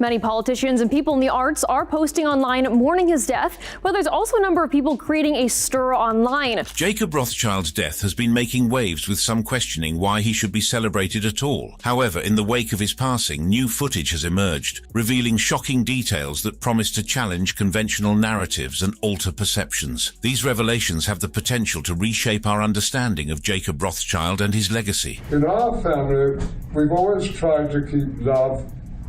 Many politicians and people in the arts are posting online mourning his death, but there's also a number of people creating a stir online. Jacob Rothschild's death has been making waves, with some questioning why he should be celebrated at all. However, in the wake of his passing, new footage has emerged, revealing shocking details that promise to challenge conventional narratives and alter perceptions. These revelations have the potential to reshape our understanding of Jacob Rothschild and his legacy. In our family, we've always tried to keep love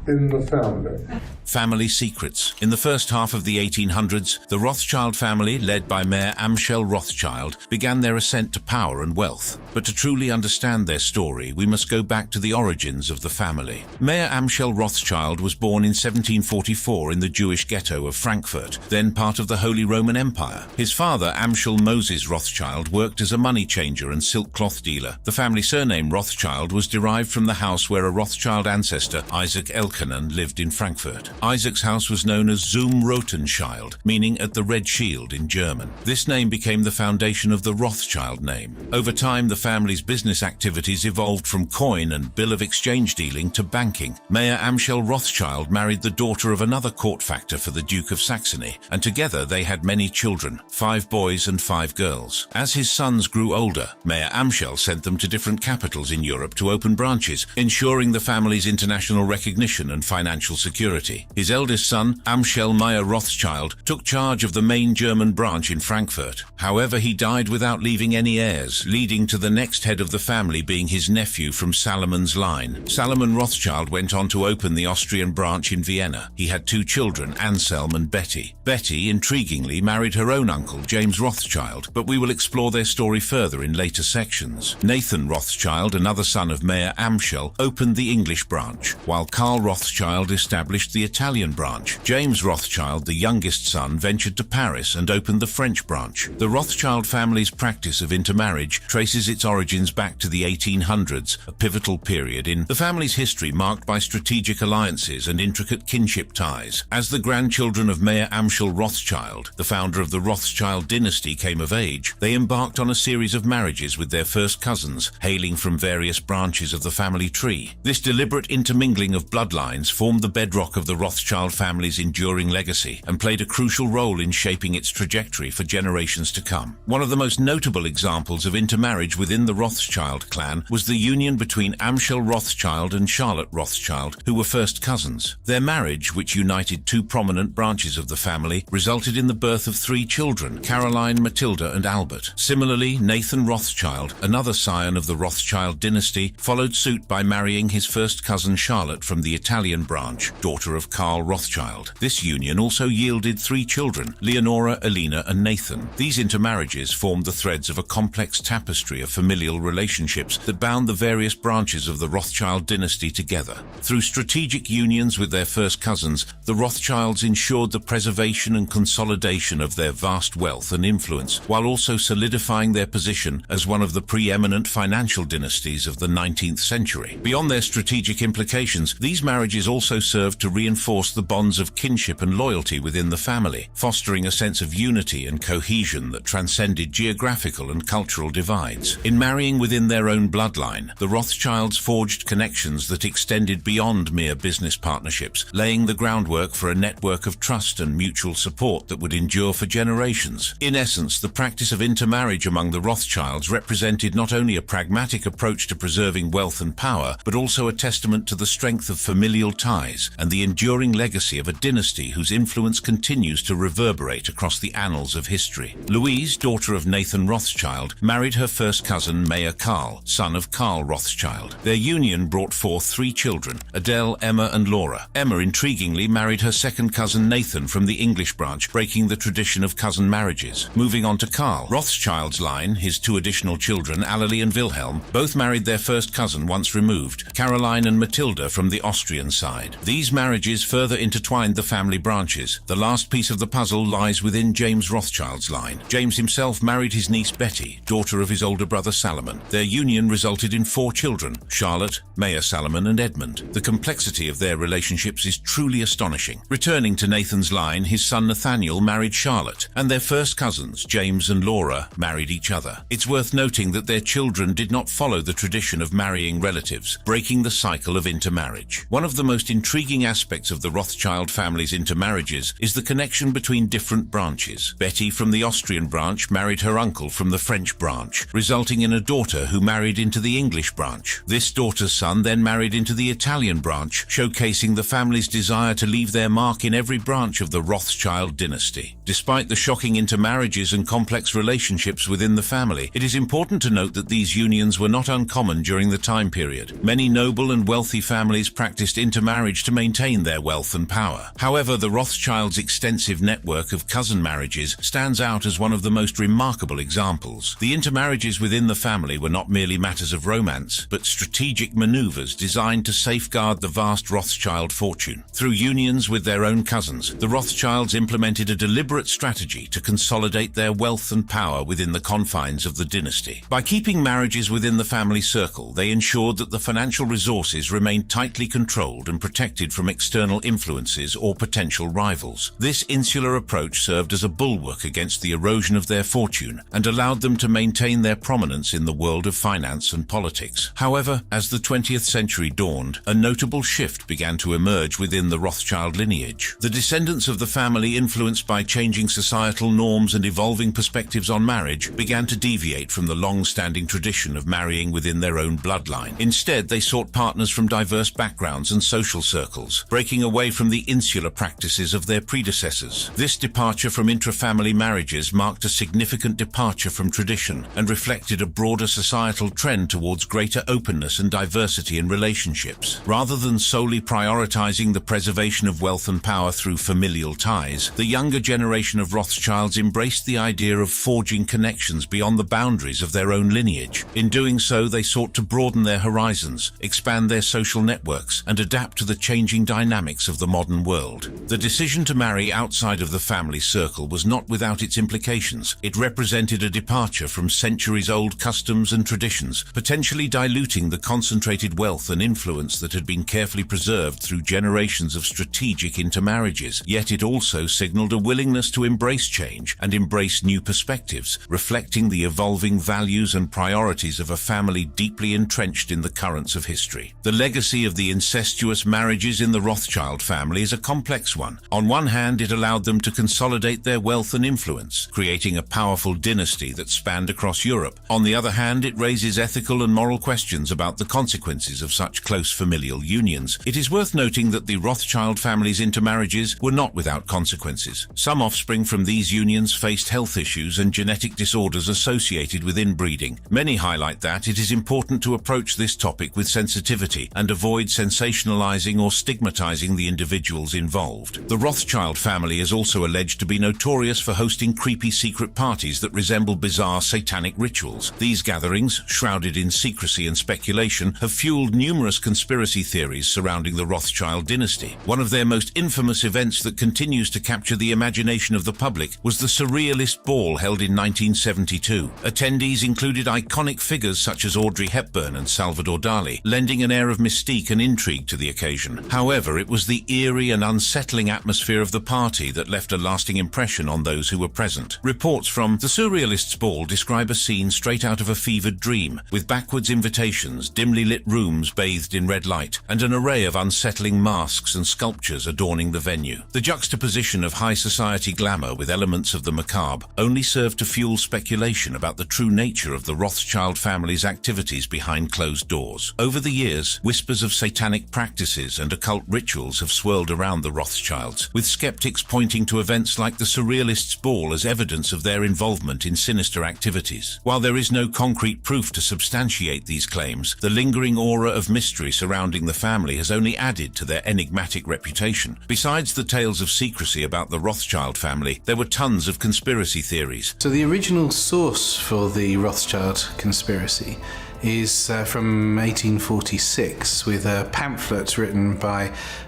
in the family. Family secrets. In the first half of the 1800s, the Rothschild family, led by Mayor Amschel Rothschild, began their ascent to power and wealth. But to truly understand their story, we must go back to the origins of the family. Mayor Amschel Rothschild was born in 1744 in the Jewish ghetto of Frankfurt, then part of the Holy Roman Empire. His father, Amschel Moses Rothschild, worked as a money changer and silk cloth dealer. The family surname Rothschild was derived from the house where a Rothschild ancestor, Isaac Elkanan, lived in Frankfurt. Isaac's house was known as Zum Roten Schild, meaning at the Red Shield in German. This name became the foundation of the Rothschild name. Over time, the family's business activities evolved from coin and bill of exchange dealing to banking. Mayor Amschel Rothschild married the daughter of another court factor for the Duke of Saxony, and together they had many children, 5 boys and 5 girls. As his sons grew older, Mayor Amschel sent them to different capitals in Europe to open branches, ensuring the family's international recognition and financial security. His eldest son, Amschel Meyer Rothschild, took charge of the main German branch in Frankfurt. However, he died without leaving any heirs, leading to the next head of the family being his nephew from Salomon's line. Salomon Rothschild went on to open the Austrian branch in Vienna. He had 2 children, Anselm and Betty. Betty, intriguingly, married her own uncle, James Rothschild, but we will explore their story further in later sections. Nathan Rothschild, another son of Mayor Amschel, opened the English branch, while Karl Rothschild established the Italian branch. James Rothschild, the youngest son, ventured to Paris and opened the French branch. The Rothschild family's practice of intermarriage traces its origins back to the 1800s, a pivotal period in the family's history marked by strategic alliances and intricate kinship ties. As the grandchildren of Mayor Amschel Rothschild, the founder of the Rothschild dynasty, came of age, they embarked on a series of marriages with their first cousins, hailing from various branches of the family tree. This deliberate intermingling of bloodlines formed the bedrock of the Rothschild family's enduring legacy and played a crucial role in shaping its trajectory for generations to come. One of the most notable examples of intermarriage within the Rothschild clan was the union between Amschel Rothschild and Charlotte Rothschild, who were first cousins. Their marriage, which united 2 prominent branches of the family, resulted in the birth of 3 children, Caroline, Matilda and Albert. Similarly, Nathan Rothschild, another scion of the Rothschild dynasty, followed suit by marrying his first cousin Charlotte from the Italian branch, daughter of Karl Rothschild. This union also yielded 3 children, Leonora, Elena and Nathan. These intermarriages formed the threads of a complex tapestry of familial relationships that bound the various branches of the Rothschild dynasty together. Through strategic unions with their first cousins, the Rothschilds ensured the preservation and consolidation of their vast wealth and influence, while also solidifying their position as one of the preeminent financial dynasties of the 19th century. Beyond their strategic implications, these marriages also served to reinforce the bonds of kinship and loyalty within the family, fostering a sense of unity and cohesion that transcended geographical and cultural divides. In marrying within their own bloodline, the Rothschilds forged connections that extended beyond mere business partnerships, laying the groundwork for a network of trust and mutual support that would endure for generations. In essence, the practice of intermarriage among the Rothschilds represented not only a pragmatic approach to preserving wealth and power, but also a testament to the strength of familial ties and the enduring legacy of a dynasty whose influence continues to reverberate across the annals of history. Louise, daughter of Nathan Rothschild, married her first cousin Mayor Karl, son of Karl Rothschild. Their union brought forth 3 children, Adele, Emma and Laura. Emma intriguingly married her second cousin Nathan from the English branch, breaking the tradition of cousin marriages. Moving on to Karl Rothschild's line, his 2 additional children, Alalie and Wilhelm, both married their first cousin once removed, Caroline and Matilda from the Austrian side. These marriages further intertwined the family branches. The last piece of the puzzle lies within James Rothschild's line. James himself married his niece Betty, daughter of his older brother Salomon. Their union resulted in 4 children, Charlotte, Mayor Salomon and Edmund. The complexity of their relationships is truly astonishing. Returning to Nathan's line, his son Nathaniel married Charlotte, and their first cousins, James and Laura, married each other. It's worth noting that their children did not follow the tradition of marrying relatives, breaking the cycle of intermarriage. One of of the most intriguing aspects of the Rothschild family's intermarriages is the connection between different branches. Betty from the Austrian branch married her uncle from the French branch, resulting in a daughter who married into the English branch. This daughter's son then married into the Italian branch, showcasing the family's desire to leave their mark in every branch of the Rothschild dynasty. Despite the shocking intermarriages and complex relationships within the family, it is important to note that these unions were not uncommon during the time period. Many noble and wealthy families practiced intermarriage to maintain their wealth and power. However, the Rothschilds' extensive network of cousin marriages stands out as one of the most remarkable examples. The intermarriages within the family were not merely matters of romance, but strategic maneuvers designed to safeguard the vast Rothschild fortune. Through unions with their own cousins, the Rothschilds implemented a deliberate strategy to consolidate their wealth and power within the confines of the dynasty. By keeping marriages within the family circle, they ensured that the financial resources remained tightly controlled and protected from external influences or potential rivals. This insular approach served as a bulwark against the erosion of their fortune and allowed them to maintain their prominence in the world of finance and politics. However, as the 20th century dawned, a notable shift began to emerge within the Rothschild lineage. The descendants of the family, influenced by changing societal norms and evolving perspectives on marriage, began to deviate from the long-standing tradition of marrying within their own bloodline. Instead, they sought partners from diverse backgrounds and social circles, breaking away from the insular practices of their predecessors. This departure from intra-family marriages marked a significant departure from tradition and reflected a broader societal trend towards greater openness and diversity in relationships. Rather than solely prioritizing the preservation of wealth and power through familial ties, the younger generation of Rothschilds embraced the idea of forging connections beyond the boundaries of their own lineage. In doing so, they sought to broaden their horizons, expand their social networks, and adapt to the changing dynamics of the modern world. The decision to marry outside of the family circle was not without its implications. It represented a departure from centuries-old customs and traditions, potentially diluting the concentrated wealth and influence that had been carefully preserved through generations of strategic intermarriages. Yet it also signaled a willingness to embrace change and embrace new perspectives, reflecting the evolving values and priorities of a family deeply entrenched in the currents of history. The legacy of the incestuous marriages in the Rothschild family is a complex one. On one hand, it allowed them to consolidate their wealth and influence, creating a powerful dynasty that spanned across Europe. On the other hand, it raises ethical and moral questions about the consequences of such close familial unions. It is worth noting that the Rothschild family's intermarriages were not without consequences. Some offspring from these unions faced health issues and genetic disorders associated with inbreeding. Many highlight that it is important to approach this topic with sensitivity and avoid sensationalizing or stigmatizing the individuals involved. The Rothschild family is also alleged to be notorious for hosting creepy secret parties that resemble bizarre satanic rituals. These gatherings, shrouded in secrecy and speculation, have fueled numerous conspiracy theories surrounding the Rothschild dynasty. One of their most infamous events that continues to capture the imagination of the public was the Surrealist Ball held in 1972. Attendees included iconic figures such as Audrey Hepburn and Salvador Dali, lending an air of mystique and intrigue to the occasion. However, it was the eerie and unsettling atmosphere of the party that left a lasting impression on those who were present. Reports from the Surrealists' Ball describe a scene straight out of a fevered dream, with backwards invitations, dimly lit rooms bathed in red light, and an array of unsettling masks and sculptures adorning the venue. The juxtaposition of high society glamour with elements of the macabre only served to fuel speculation about the true nature of the Rothschild family's activities behind closed doors. Over the years, whispers of satanic practices and occult rituals have swirled around the Rothschilds, with skeptics pointing to events like the Surrealists' Ball as evidence of their involvement in sinister activities. While there is no concrete proof to substantiate these claims, the lingering aura of mystery surrounding the family has only added to their enigmatic reputation. Besides the tales of secrecy about the Rothschild family, there were tons of conspiracy theories. So the original source for the Rothschild conspiracy is from 1846 with a pamphlet written by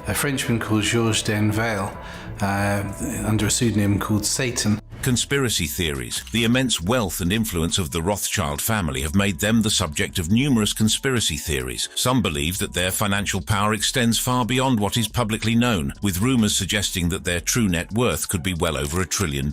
a Frenchman called Georges Denville under a pseudonym called Satan. Conspiracy theories. The immense wealth and influence of the Rothschild family have made them the subject of numerous conspiracy theories. Some believe that their financial power extends far beyond what is publicly known, with rumors suggesting that their true net worth could be well over $1 trillion.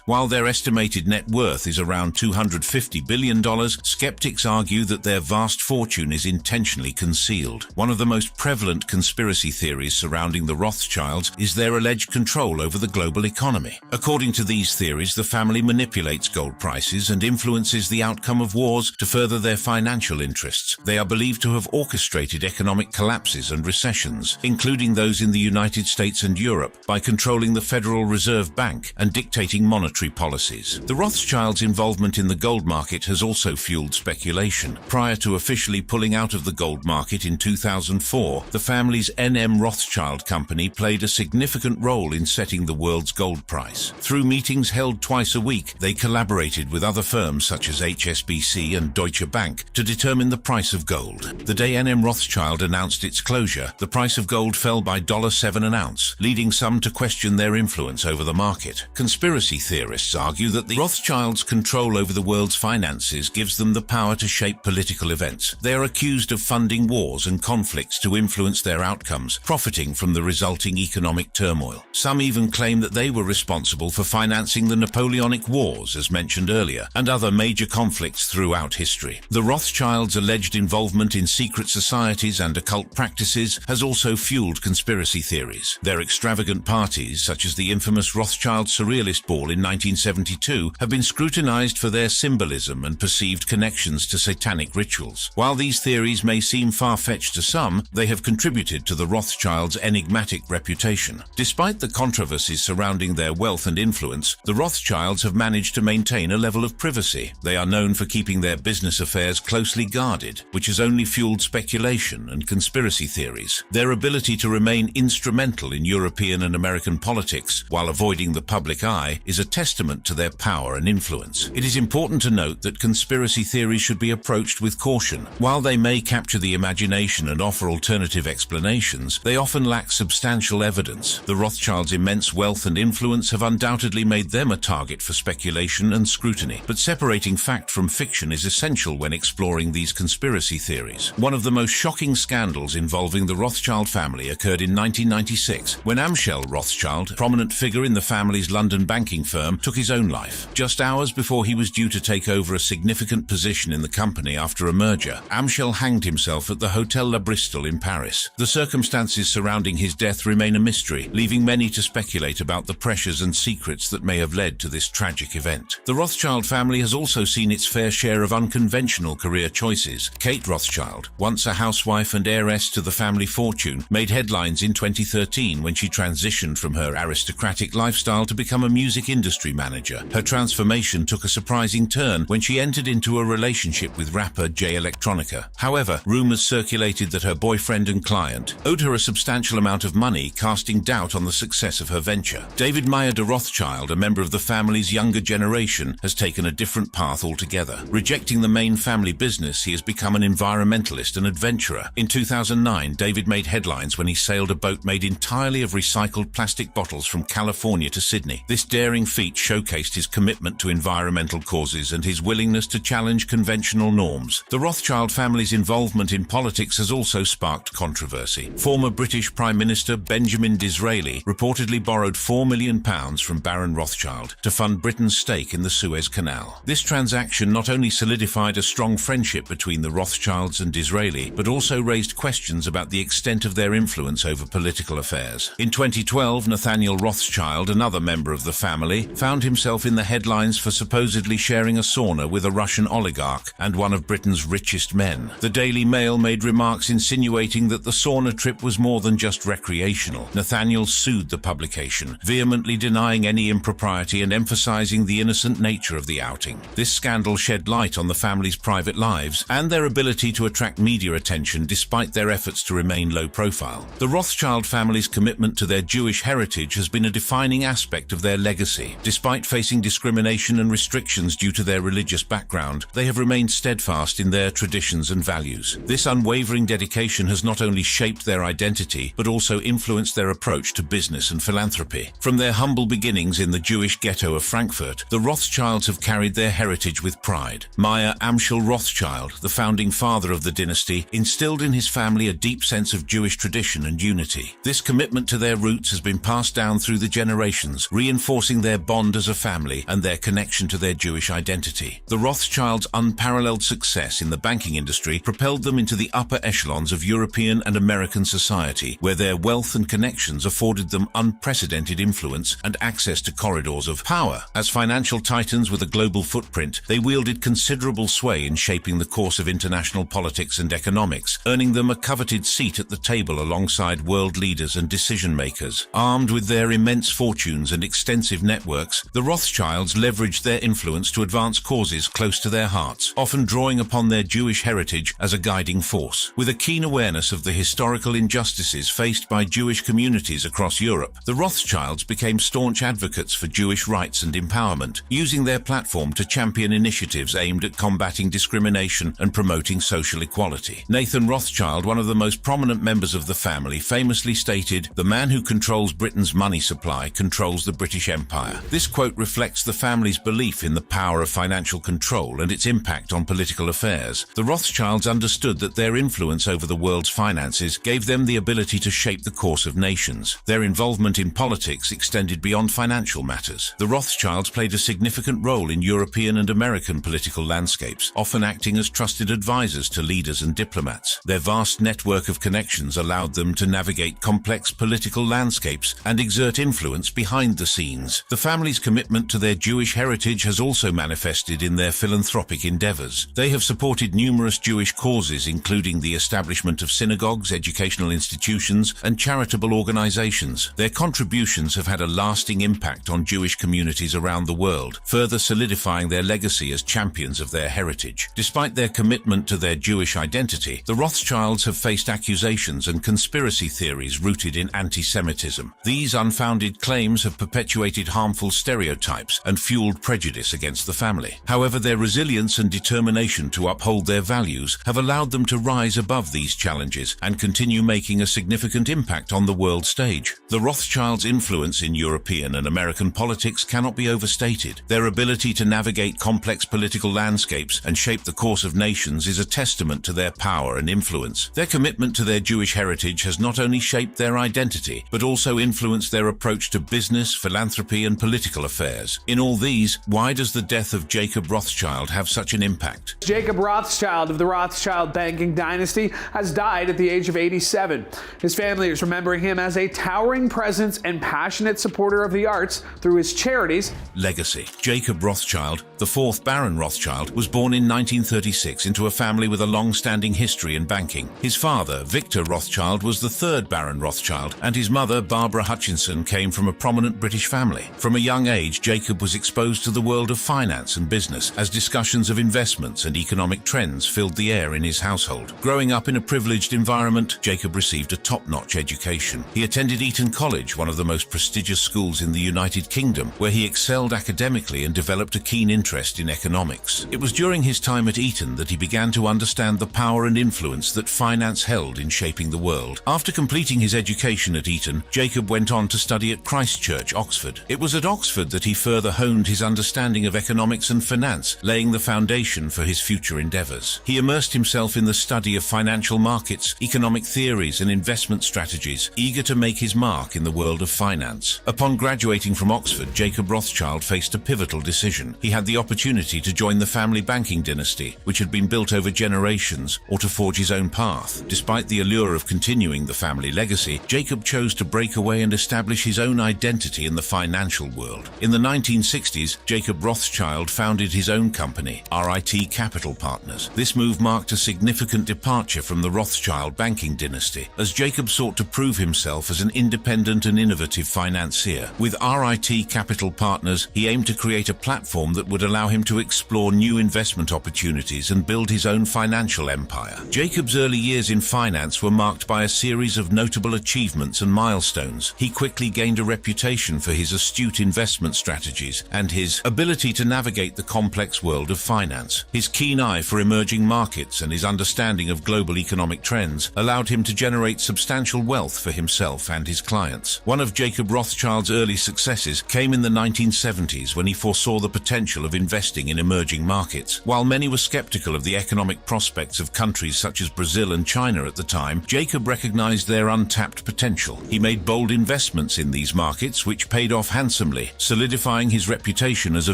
While their estimated net worth is around $250 billion, skeptics argue that their vast fortune is intentionally concealed. One of the most prevalent conspiracy theories surrounding the Rothschilds is their alleged control over the global economy. According to these theories, the family manipulates gold prices and influences the outcome of wars to further their financial interests. They are believed to have orchestrated economic collapses and recessions, including those in the United States and Europe, by controlling the Federal Reserve Bank and dictating monetary policies. The Rothschilds' involvement in the gold market has also fueled speculation. Prior to officially pulling out of the gold market in 2004, the family's N.M. Rothschild company played a significant role in setting the world's gold price. Through meetings held twice a week, they collaborated with other firms such as HSBC and Deutsche Bank to determine the price of gold. The day N.M. Rothschild announced its closure, the price of gold fell by $7 an ounce, leading some to question their influence over the market. Conspiracy theorists argue that the Rothschilds' control over the world's finances gives them the power to shape political events. They are accused of funding wars and conflicts to influence their outcomes, profiting from the resulting economic turmoil. Some even claim that they were responsible for financing the Napoleonic Wars, as mentioned earlier, and other major conflicts throughout history. The Rothschilds' alleged involvement in secret societies and occult practices has also fueled conspiracy theories. Their extravagant parties, such as the infamous Rothschild Surrealist Ball in 1972, have been scrutinized for their symbolism and perceived connections to satanic rituals. While these theories may seem far-fetched to some, they have contributed to the Rothschilds' enigmatic reputation. Despite the controversies surrounding their wealth and influence, the Rothschilds have managed to maintain a level of privacy. They are known for keeping their business affairs closely guarded, which has only fueled speculation and conspiracy theories. Their ability to remain instrumental in European and American politics while avoiding the public eye is a testament to their power and influence. It is important to note that conspiracy theories should be approached with caution. While they may capture the imagination and offer alternative explanations, they often lack substantial evidence. The Rothschilds' immense wealth and influence have undoubtedly made them a target for speculation and scrutiny, but separating fact from fiction is essential when exploring these conspiracy theories. One of the most shocking scandals involving the Rothschild family occurred in 1996, when Amschel Rothschild, a prominent figure in the family's London banking firm, took his own life. Just hours before he was due to take over a significant position in the company after a merger, Amschel hanged himself at the Hotel La Bristol in Paris. The circumstances surrounding his death remain a mystery, leaving many to speculate about the pressures and secrets that may have led to this tragic event. The Rothschild family has also seen its fair share of unconventional career choices. Kate Rothschild, once a housewife and heiress to the family fortune, made headlines in 2013 when she transitioned from her aristocratic lifestyle to become a music industry manager. Her transformation took a surprising turn when she entered into a relationship with rapper Jay Electronica. However, rumors circulated that her boyfriend and client owed her a substantial amount of money, casting doubt on the success of her venture. David Meyer de Rothschild, a member of the family's younger generation, has taken a different path altogether. Rejecting the main family business, he has become an environmentalist and adventurer. In 2009, David made headlines when he sailed a boat made entirely of recycled plastic bottles from California to Sydney. This daring feat showcased his commitment to environmental causes and his willingness to challenge conventional norms. The Rothschild family's involvement in politics has also sparked controversy. Former British Prime Minister Benjamin Disraeli reportedly borrowed £4 million from Baron Rothschild to fund Britain's stake in the Suez Canal. This transaction not only solidified a strong friendship between the Rothschilds and Disraeli, but also raised questions about the extent of their influence over political affairs. In 2012, Nathaniel Rothschild, another member of the family, found himself in the headlines for supposedly sharing a sauna with a Russian oligarch and one of Britain's richest men. The Daily Mail made remarks insinuating that the sauna trip was more than just recreational. Nathaniel sued the publication, vehemently denying any impropriety and emphasizing the innocent nature of the outing. This scandal shed light on the family's private lives and their ability to attract media attention despite their efforts to remain low profile. The Rothschild family's commitment to their Jewish heritage has been a defining aspect of their legacy. Despite facing discrimination and restrictions due to their religious background, they have remained steadfast in their traditions and values. This unwavering dedication has not only shaped their identity, but also influenced their approach to business and philanthropy. From their humble beginnings in the Jewish Jewish ghetto of Frankfurt, the Rothschilds have carried their heritage with pride. Meyer Amschel Rothschild, the founding father of the dynasty, instilled in his family a deep sense of Jewish tradition and unity. This commitment to their roots has been passed down through the generations, reinforcing their bond as a family and their connection to their Jewish identity. The Rothschilds' unparalleled success in the banking industry propelled them into the upper echelons of European and American society, where their wealth and connections afforded them unprecedented influence and access to corridors of power. As financial titans with a global footprint, they wielded considerable sway in shaping the course of international politics and economics, earning them a coveted seat at the table alongside world leaders and decision-makers. Armed with their immense fortunes and extensive networks, the Rothschilds leveraged their influence to advance causes close to their hearts, often drawing upon their Jewish heritage as a guiding force. With a keen awareness of the historical injustices faced by Jewish communities across Europe, the Rothschilds became staunch advocates for Jewish rights and empowerment, using their platform to champion initiatives aimed at combating discrimination and promoting social equality. Nathan Rothschild, one of the most prominent members of the family, famously stated, "The man who controls Britain's money supply controls the British Empire." This quote reflects the family's belief in the power of financial control and its impact on political affairs. The Rothschilds understood that their influence over the world's finances gave them the ability to shape the course of nations. Their involvement in politics extended beyond financial matters. The Rothschilds played a significant role in European and American political landscapes, often acting as trusted advisors to leaders and diplomats. Their vast network of connections allowed them to navigate complex political landscapes and exert influence behind the scenes. The family's commitment to their Jewish heritage has also manifested in their philanthropic endeavors. They have supported numerous Jewish causes, including the establishment of synagogues, educational institutions, and charitable organizations. Their contributions have had a lasting impact on Jewish communities around the world, further solidifying their legacy as champions of their heritage. Despite their commitment to their Jewish identity, the Rothschilds have faced accusations and conspiracy theories rooted in anti-Semitism. These unfounded claims have perpetuated harmful stereotypes and fueled prejudice against the family. However, their resilience and determination to uphold their values have allowed them to rise above these challenges and continue making a significant impact on the world stage. The Rothschilds' influence in European and American politics cannot be overstated. Their ability to navigate complex political landscapes and shape the course of nations is a testament to their power and influence. Their commitment to their Jewish heritage has not only shaped their identity, but also influenced their approach to business, philanthropy, and political affairs. In all these, why does the death of Jacob Rothschild have such an impact? Jacob Rothschild of the Rothschild banking dynasty has died at the age of 87. His family is remembering him as a towering presence and passionate supporter of the arts through his charities. Legacy. Jacob Rothschild, the fourth Baron Rothschild, was born in 1936 into a family with a long-standing history in banking. His father, Victor Rothschild, was the third Baron Rothschild, and his mother, Barbara Hutchinson, came from a prominent British family. From a young age, Jacob was exposed to the world of finance and business as discussions of investments and economic trends filled the air in his household. Growing up in a privileged environment, Jacob received a top-notch education. He attended Eton College, one of the most prestigious schools in the United Kingdom, where he excelled academically and developed a keen interest in economics. It was during his time at Eton that he began to understand the power and influence that finance held in shaping the world. After completing his education at Eton, Jacob went on to study at Christ Church, Oxford. It was at Oxford that he further honed his understanding of economics and finance, laying the foundation for his future endeavors. He immersed himself in the study of financial markets, economic theories, and investment strategies, eager to make his mark in the world of finance. Upon graduating from Oxford, Jacob Rothschild faced a pivotal decision. He had the opportunity to join the family banking dynasty, which had been built over generations, or to forge his own path. Despite the allure of continuing the family legacy, Jacob chose to break away and establish his own identity in the financial world. In the 1960s, Jacob Rothschild founded his own company, RIT Capital Partners. This move marked a significant departure from the Rothschild banking dynasty, as Jacob sought to prove himself as an independent and innovative financier. With RIT Capital Partners, he aimed to create a platform that would allow him to explore new investment opportunities and build his own financial empire. Jacob's early years in finance were marked by a series of notable achievements and milestones. He quickly gained a reputation for his astute investment strategies and his ability to navigate the complex world of finance. His keen eye for emerging markets and his understanding of global economic trends allowed him to generate substantial wealth for himself and his clients. One of Jacob Rothschild's early successes came came in the 1970s when he foresaw the potential of investing in emerging markets. While many were skeptical of the economic prospects of countries such as Brazil and China at the time, Jacob recognized their untapped potential. He made bold investments in these markets, which paid off handsomely, solidifying his reputation as a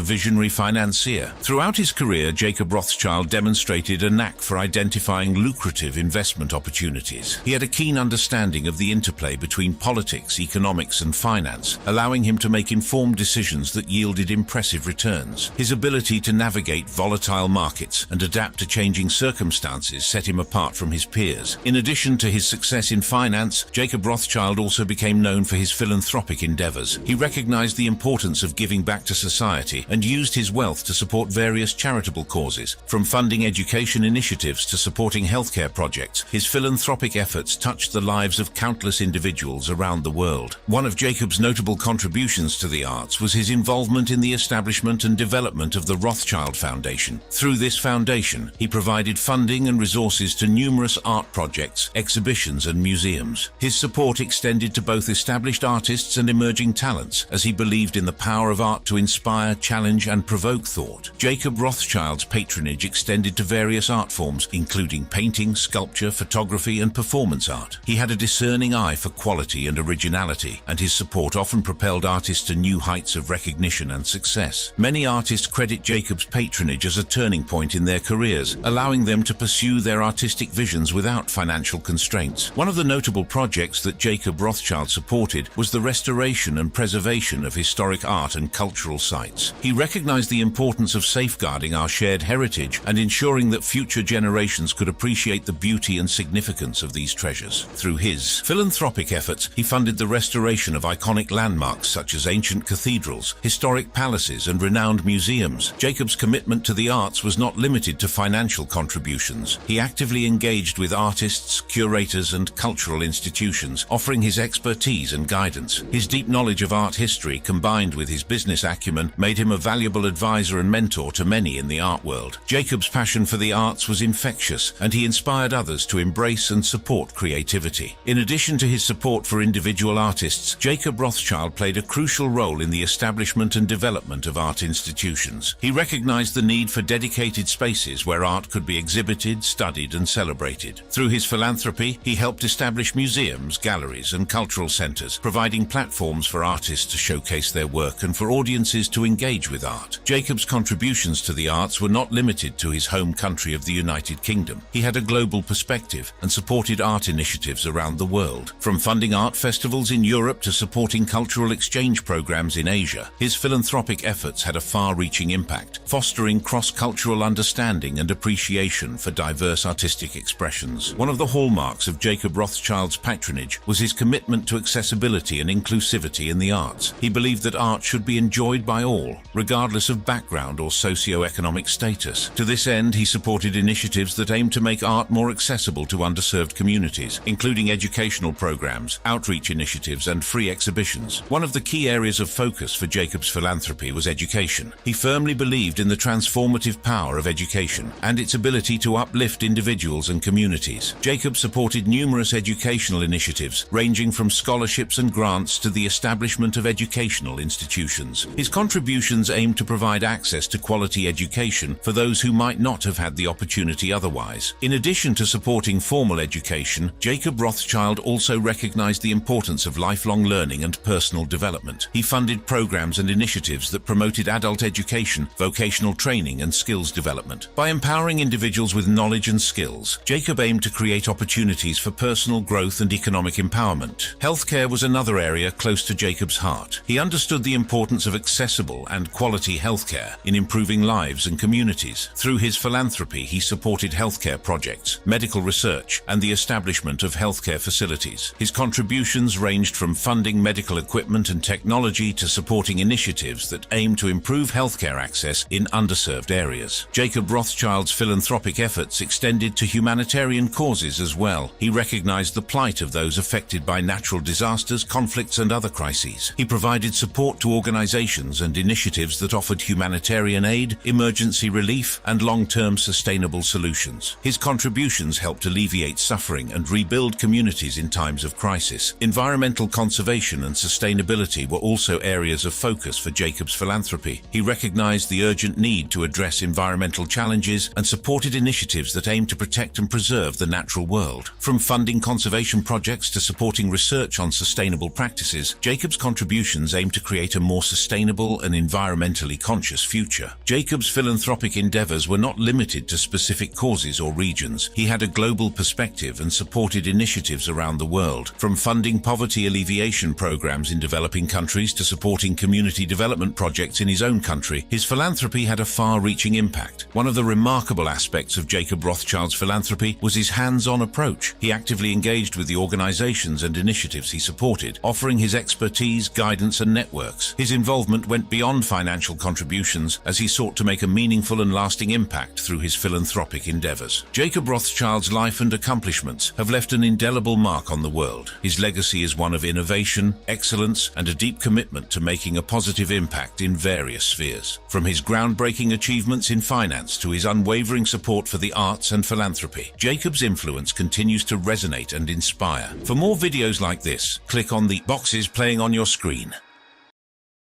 visionary financier. Throughout his career, Jacob Rothschild demonstrated a knack for identifying lucrative investment opportunities. He had a keen understanding of the interplay between politics, economics, and finance, allowing him to make informed decisions that yielded impressive returns. His ability to navigate volatile markets and adapt to changing circumstances set him apart from his peers. In addition to his success in finance, Jacob Rothschild also became known for his philanthropic endeavors. He recognized the importance of giving back to society and used his wealth to support various charitable causes. From funding education initiatives to supporting healthcare projects, his philanthropic efforts touched the lives of countless individuals around the world. One of Jacob's notable contributions to the arts was his involvement in the establishment and development of the Rothschild Foundation. Through this foundation, he provided funding and resources to numerous art projects, exhibitions, and museums. His support extended to both established artists and emerging talents, as he believed in the power of art to inspire, challenge, and provoke thought. Jacob Rothschild's patronage extended to various art forms, including painting, sculpture, photography, and performance art. He had a discerning eye for quality and originality, and his support often propelled artists to new heights of recognition and success. Many artists credit Jacob's patronage as a turning point in their careers, allowing them to pursue their artistic visions without financial constraints. One of the notable projects that Jacob Rothschild supported was the restoration and preservation of historic art and cultural sites. He recognized the importance of safeguarding our shared heritage and ensuring that future generations could appreciate the beauty and significance of these treasures. Through his philanthropic efforts, he funded the restoration of iconic landmarks such as ancient cathedrals, historic palaces, and renowned museums. Jacob's commitment to the arts was not limited to financial contributions. He actively engaged with artists, curators, and cultural institutions, offering his expertise and guidance. His deep knowledge of art history, combined with his business acumen, made him a valuable advisor and mentor to many in the art world. Jacob's passion for the arts was infectious, and he inspired others to embrace and support creativity. In addition to his support for individual artists, Jacob Rothschild played a crucial role in the establishment and development of art institutions. He recognized the need for dedicated spaces where art could be exhibited, studied, and celebrated. Through his philanthropy, he helped establish museums, galleries, and cultural centers, providing platforms for artists to showcase their work and for audiences to engage with art. Jacob's contributions to the arts were not limited to his home country of the United Kingdom. He had a global perspective and supported art initiatives around the world. From funding art festivals in Europe to supporting cultural exchange programs in Asia, his philanthropic efforts had a far-reaching impact, fostering cross-cultural understanding and appreciation for diverse artistic expressions. One of the hallmarks of Jacob Rothschild's patronage was his commitment to accessibility and inclusivity in the arts. He believed that art should be enjoyed by all, regardless of background or socio-economic status. To this end, he supported initiatives that aimed to make art more accessible to underserved communities, including educational programs, outreach initiatives, and free exhibitions. One of the key areas of focus for Jacob's philanthropy was education. He firmly believed in the transformative power of education and its ability to uplift individuals and communities. Jacob supported numerous educational initiatives, ranging from scholarships and grants to the establishment of educational institutions. His contributions aimed to provide access to quality education for those who might not have had the opportunity otherwise. In addition to supporting formal education, Jacob Rothschild also recognized the importance of lifelong learning and personal development. He funded programs and initiatives that promoted adult education, vocational training, and skills development. By empowering individuals with knowledge and skills, Jacob aimed to create opportunities for personal growth and economic empowerment. Healthcare was another area close to Jacob's heart. He understood the importance of accessible and quality healthcare in improving lives and communities. Through his philanthropy, he supported healthcare projects, medical research, and the establishment of healthcare facilities. His contributions ranged from funding medical equipment and technology to supporting initiatives that aim to improve healthcare access in underserved areas. Jacob Rothschild's philanthropic efforts extended to humanitarian causes as well. He recognized the plight of those affected by natural disasters, conflicts, and other crises. He provided support to organizations and initiatives that offered humanitarian aid, emergency relief, and long-term sustainable solutions. His contributions helped alleviate suffering and rebuild communities in times of crisis. Environmental conservation and sustainability were also areas of focus for Jacob's philanthropy. He recognized the urgent need to address environmental challenges and supported initiatives that aim to protect and preserve the natural world. From funding conservation projects to supporting research on sustainable practices, Jacob's contributions aim to create a more sustainable and environmentally conscious future. Jacob's philanthropic endeavors were not limited to specific causes or regions. He had a global perspective and supported initiatives around the world, from funding poverty alleviation programs in developing countries to supporting community development projects in his own country. His philanthropy had a far-reaching impact. One of the remarkable aspects of Jacob Rothschild's philanthropy was his hands-on approach. He actively engaged with the organizations and initiatives he supported, offering his expertise, guidance, and networks. His involvement went beyond financial contributions as he sought to make a meaningful and lasting impact through his philanthropic endeavors. Jacob Rothschild's life and accomplishments have left an indelible mark on the world. His legacy is one of innovation, excellence, and a deep commitment to making a positive impact in various spheres. From his groundbreaking achievements in finance to his unwavering support for the arts and philanthropy, Jacob's influence continues to resonate and inspire. For more videos like this, click on the boxes playing on your screen.